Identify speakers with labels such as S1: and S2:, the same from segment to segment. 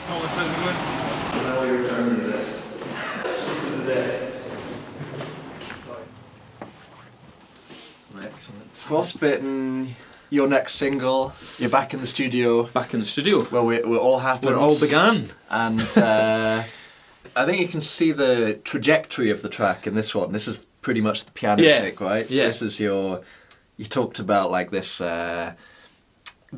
S1: Thomas, how's it going?
S2: Now you're returning this. To the depths.
S3: Excellent. Frostbitten, your next single. You're back in the studio.
S1: Back in the studio.
S3: Well, we're all happened.
S1: Where it all began.
S3: And I think you can see the trajectory of the track in this one. This is pretty much the piano take, right? So
S1: yeah.
S3: This is you talked about like this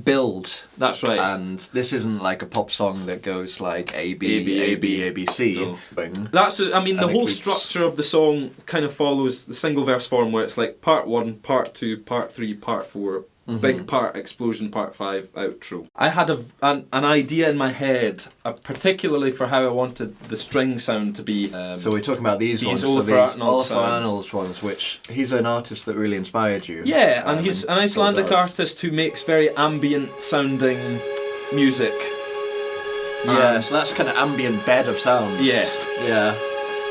S3: build.
S1: That's right.
S3: And this isn't like a pop song that goes like A, B, C.
S1: No.
S3: Bing.
S1: That's, I mean, the
S3: And it
S1: whole
S3: keeps-
S1: structure of the song kind of follows the single verse form where it's like part 1, part 2, part 3, part 4, big part, explosion, part 5, outro. I had an idea in my head, particularly for how I wanted the string sound to be.
S3: So we're talking about these ones.
S1: Oliver Arnold sounds.
S3: Arnold's ones, which he's an artist that really inspired you.
S1: Yeah, and he's an Icelandic
S3: still does.
S1: artist who makes very ambient sounding music.
S3: Yeah,
S1: And-
S3: so that's kind of ambient bed of sounds.
S1: Yeah.
S3: Yeah.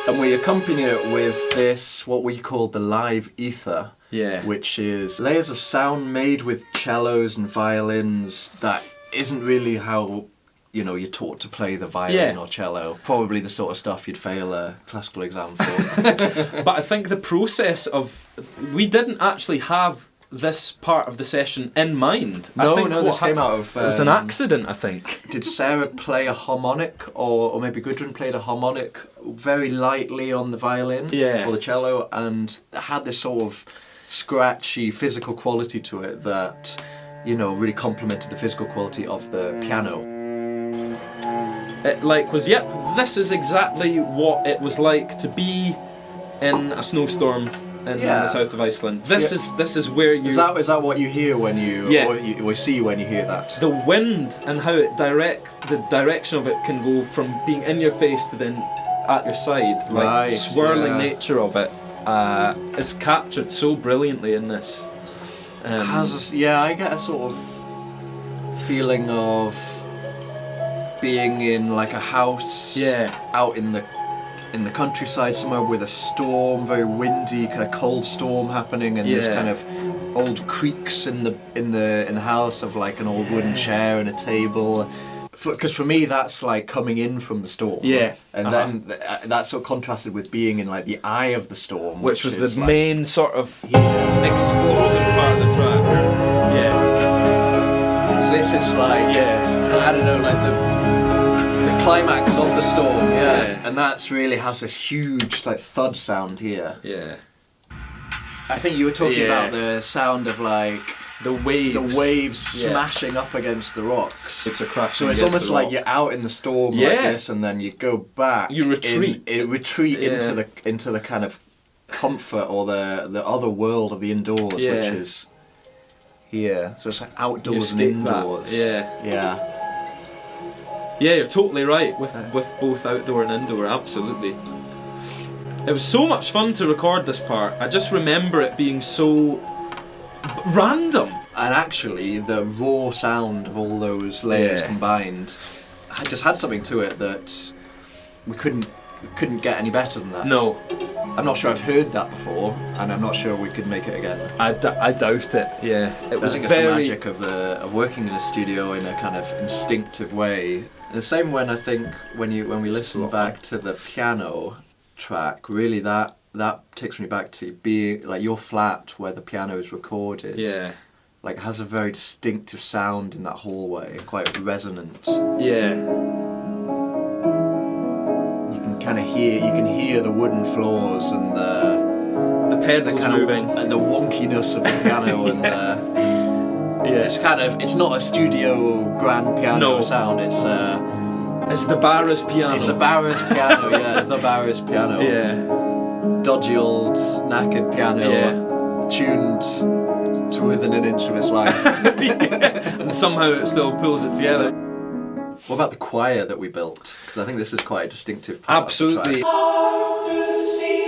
S3: And we accompany it with this, what we call the live ether,
S1: Yeah.
S3: which is layers of sound made with cellos and violins that isn't really how, you're taught to play the violin or cello. Probably the sort of stuff you'd fail a classical exam for.
S1: But I think the process of... We didn't actually have this part of the session in mind. I think
S3: this came out of...
S1: it was an accident, I think.
S3: Did Sarah play a harmonic, or maybe Gudrun played a harmonic very lightly on the violin or the cello, and had this sort of scratchy physical quality to it that, really complemented the physical quality of the piano.
S1: It this is exactly what it was like to be in a snowstorm in the south of Iceland. This is where you...
S3: Is that what you hear when you, or see when you hear that?
S1: The wind and how it the direction of it can go from being in your face to then at your side, like swirling nature of it is captured so brilliantly in this.
S3: I get a sort of feeling of being in like a house out in the countryside somewhere with a storm, very windy, kind of cold storm happening, and there's kind of old creaks in the house of like an old wooden chair and a table. Because for me that's like coming in from the storm. Yeah. And then that's sort of contrasted with being in like the eye of the storm,
S1: which was the
S3: like,
S1: main sort of explosive part of the track. Yeah.
S3: So this is like I don't know, like the climax of the storm, and that's really has this huge like thud sound here.
S1: Yeah.
S3: I think you were talking about the sound of like
S1: the waves
S3: smashing up against the rocks.
S1: It's a crashing.
S3: So it's almost like you're out in the storm like this, and then you go back.
S1: You retreat.
S3: Retreat into the kind of comfort or the other world of the indoors, which is here. So it's like outdoors and indoors. Yeah.
S1: Yeah, you're totally right with both outdoor and indoor, absolutely. It was so much fun to record this part. I just remember it being so random.
S3: And actually, the raw sound of all those layers combined just had something to it that we couldn't get any better than that.
S1: No.
S3: I'm not sure I've heard that before, and I'm not sure we could make it again.
S1: I doubt it, yeah. It was
S3: I think it's the magic of working in a studio in a kind of instinctive way. The same when I think when we listen back to the piano track, really that takes me back to being like your flat where the piano is recorded.
S1: Yeah.
S3: Like it has a very distinctive sound in that hallway, quite resonant.
S1: Yeah.
S3: You can hear the wooden floors and the
S1: pedals moving
S3: and the wonkiness of the piano and it's not a studio grand piano sound, it's
S1: the Barra's piano.
S3: It's the Barra's piano, the Barra's piano.
S1: Yeah.
S3: Dodgy old knackered piano, tuned to within an inch of its life.
S1: And somehow it still pulls it together.
S3: What about the choir that we built? Because I think this is quite a distinctive part.
S1: Absolutely.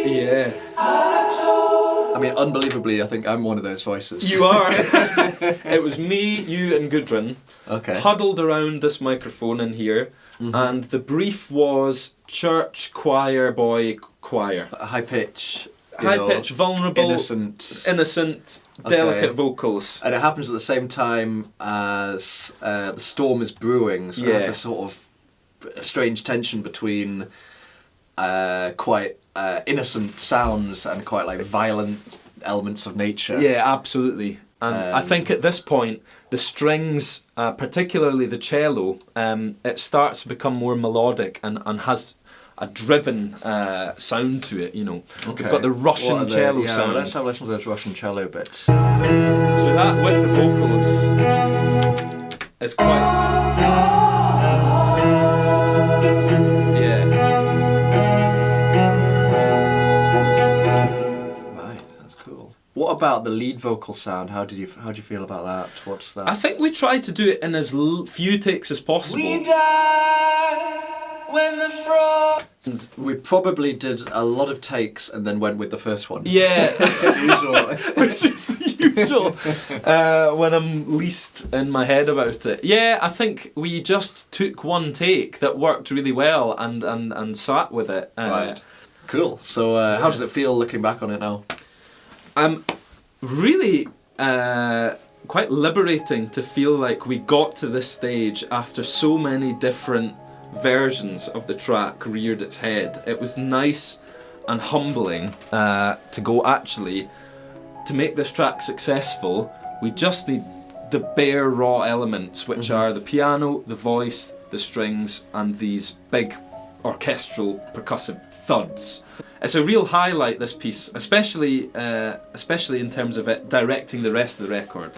S1: Yeah.
S3: I mean, unbelievably, I think I'm one of those voices.
S1: You are. It was me, you and Gudrun huddled around this microphone in here, and the brief was church choir boy choir.
S3: High pitch.
S1: High pitch, vulnerable, innocent, delicate vocals.
S3: And it happens at the same time as the storm is brewing, so it has this sort of strange tension between quite innocent sounds and quite like violent elements of nature.
S1: Yeah, absolutely. And I think at this point, the strings, particularly the cello, it starts to become more melodic and has a driven sound to it, you know.
S3: Okay.
S1: We've got the Russian cello sound.
S3: Let's have a listen to those Russian cello bits.
S1: So that with the vocals is quite... Yeah.
S3: Right, that's cool. What about the lead vocal sound? How do you feel about that? What's that?
S1: I think we tried to do it in as few takes as possible.
S2: We die when the frost.
S3: And we probably did a lot of takes and then went with the first one.
S1: Yeah.
S3: Usual.
S1: Which is the usual when I'm least in my head about it. Yeah, I think we just took one take that worked really well and sat with it.
S3: Right. Cool. So how does it feel looking back on it now?
S1: Really quite liberating to feel like we got to this stage after so many different versions of the track reared its head. It was nice and humbling to go, actually, to make this track successful, we just need the bare raw elements, which are the piano, the voice, the strings, and these big orchestral percussive thuds. It's a real highlight, this piece, especially in terms of it directing the rest of the record.